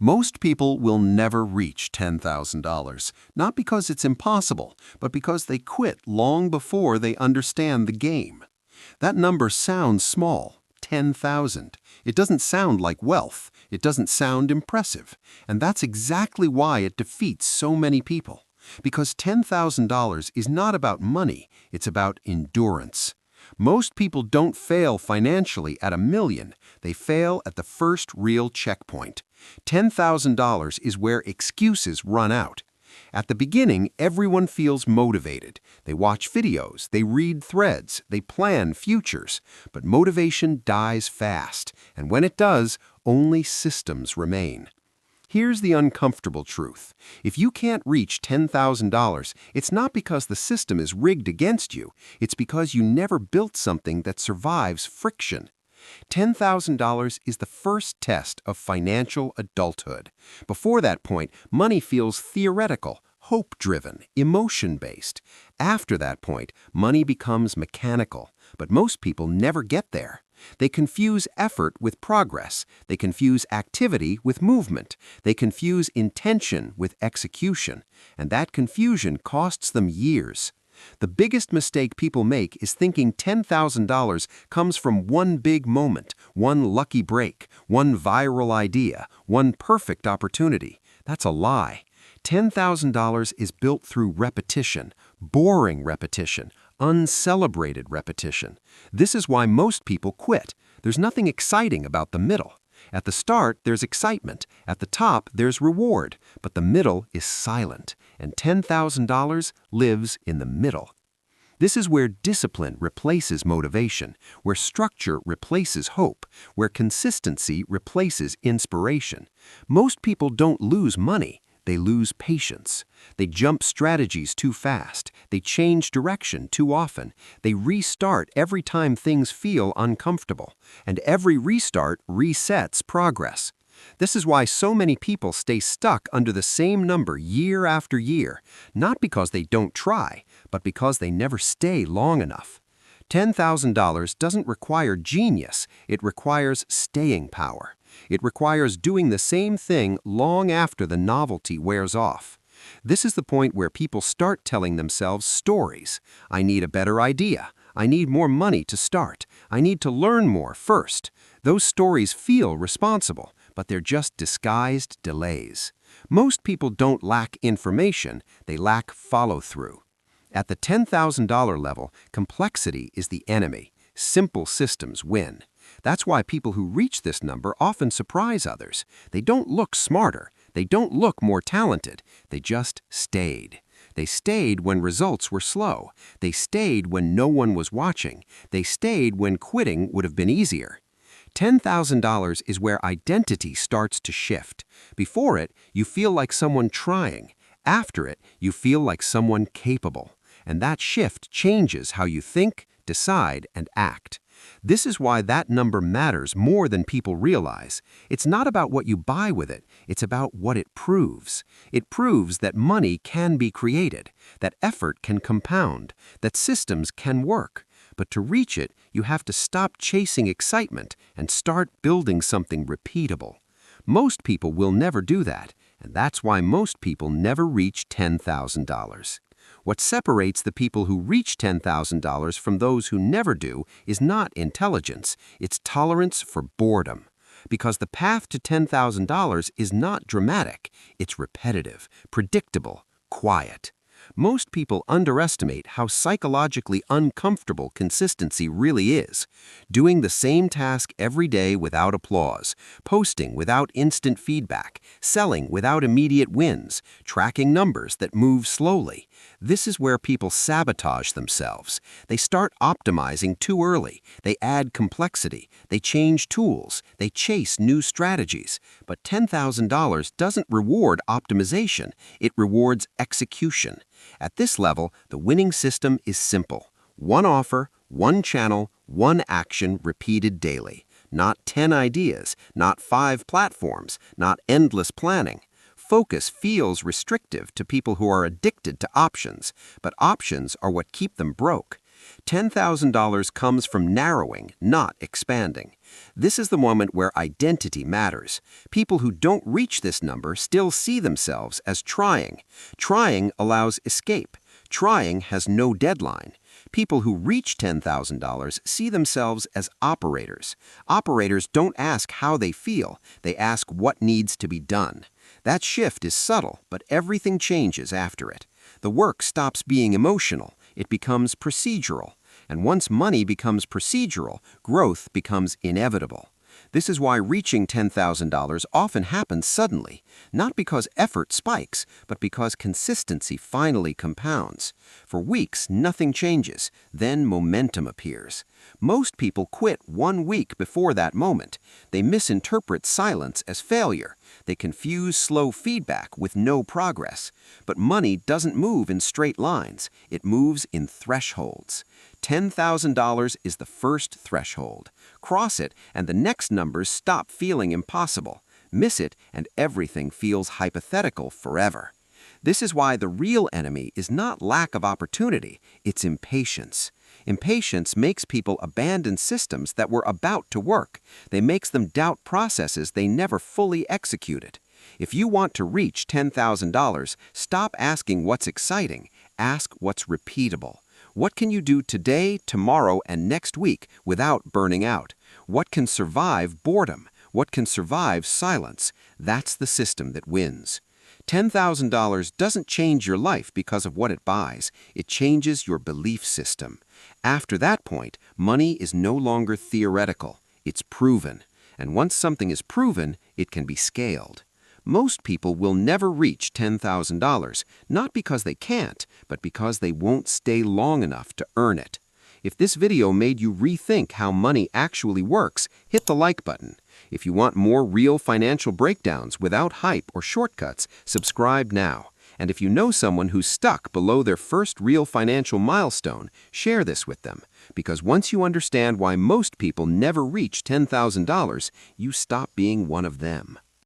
Most people will never reach $10,000, not because it's impossible, but because they quit long before they understand the game. That number sounds small, 10,000. It doesn't sound like wealth. It doesn't sound impressive. And that's exactly why it defeats so many people. Because $10,000 is not about money, it's about endurance. Most people don't fail financially at $1 million. They fail at the first real checkpoint. $10,000 is where excuses run out. At the beginning, everyone feels motivated. They watch videos, they read threads, they plan futures. But motivation dies fast, and when it does, only systems remain. Here's the uncomfortable truth. If you can't reach $10,000, it's not because the system is rigged against you. It's because you never built something that survives friction. $10,000 is the first test of financial adulthood. Before that point, money feels theoretical, hope-driven, emotion-based. After that point, money becomes mechanical. But most people never get there. They confuse effort with progress. They confuse activity with movement. They confuse intention with execution. And that confusion costs them years. The biggest mistake people make is thinking $10,000 comes from one big moment, one lucky break, one viral idea, one perfect opportunity. That's a lie. $10,000 is built through repetition, boring repetition, uncelebrated repetition. This is why most people quit. There's nothing exciting about the middle. At the start, there's excitement. At the top, there's reward. But the middle is silent, and $10,000 lives in the middle. This is where discipline replaces motivation, where structure replaces hope, where consistency replaces inspiration. Most people don't lose money. They lose patience. They jump strategies too fast. They change direction too often. They restart every time things feel uncomfortable. And every restart resets progress. This is why so many people stay stuck under the same number year after year, not because they don't try, but because they never stay long enough. $10,000 doesn't require genius. It requires staying power. It requires doing the same thing long after the novelty wears off. This is the point where people start telling themselves stories. I need a better idea. I need more money to start. I need to learn more first. Those stories feel responsible, but they're just disguised delays. Most people don't lack information. They lack follow-through. At the $10,000 level, complexity is the enemy. Simple systems win. That's why people who reach this number often surprise others. They don't look smarter. They don't look more talented. They just stayed. They stayed when results were slow. They stayed when no one was watching. They stayed when quitting would have been easier. $10,000 is where identity starts to shift. Before it, you feel like someone trying. After it, you feel like someone capable. And that shift changes how you think, decide, and act. This is why that number matters more than people realize. It's not about what you buy with it. It's about what it proves. It proves that money can be created, that effort can compound, that systems can work. But to reach it, you have to stop chasing excitement and start building something repeatable. Most people will never do that, and that's why most people never reach $10,000. What separates the people who reach $10,000 from those who never do is not intelligence, it's tolerance for boredom. Because the path to $10,000 is not dramatic, it's repetitive, predictable, quiet. Most people underestimate how psychologically uncomfortable consistency really is. Doing the same task every day without applause, posting without instant feedback, selling without immediate wins, tracking numbers that move slowly. This is where people sabotage themselves. They start optimizing too early. They add complexity. They change tools. They chase new strategies. But $10,000 doesn't reward optimization. It rewards execution. At this level, the winning system is simple. One offer, one channel, one action repeated daily. Not 10 ideas, not 5 platforms, not endless planning. Focus feels restrictive to people who are addicted to options, but options are what keep them broke. $10,000 comes from narrowing, not expanding. This is the moment where identity matters. People who don't reach this number still see themselves as trying. Trying allows escape. Trying has no deadline. People who reach $10,000 see themselves as operators. Operators don't ask how they feel, they ask what needs to be done. That shift is subtle, but everything changes after it. The work stops being emotional, it becomes procedural. And once money becomes procedural, growth becomes inevitable. This is why reaching $10,000 often happens suddenly, not because effort spikes, but because consistency finally compounds. For weeks, nothing changes, then momentum appears. Most people quit 1 week before that moment. They misinterpret silence as failure. They confuse slow feedback with no progress. But money doesn't move in straight lines. It moves in thresholds. $10,000 is the first threshold. Cross it, and the next numbers stop feeling impossible. Miss it, and everything feels hypothetical forever. This is why the real enemy is not lack of opportunity, it's impatience. Impatience makes people abandon systems that were about to work. They makes them doubt processes they never fully executed. If you want to reach $10,000, stop asking what's exciting, ask what's repeatable. What can you do today, tomorrow, and next week without burning out? What can survive boredom? What can survive silence? That's the system that wins. $10,000 doesn't change your life because of what it buys. It changes your belief system. After that point, money is no longer theoretical. It's proven. And once something is proven, it can be scaled. Most people will never reach $10,000, not because they can't, but because they won't stay long enough to earn it. If this video made you rethink how money actually works, hit the like button. If you want more real financial breakdowns without hype or shortcuts, subscribe now. And if you know someone who's stuck below their first real financial milestone, share this with them. Because once you understand why most people never reach $10,000, you stop being one of them.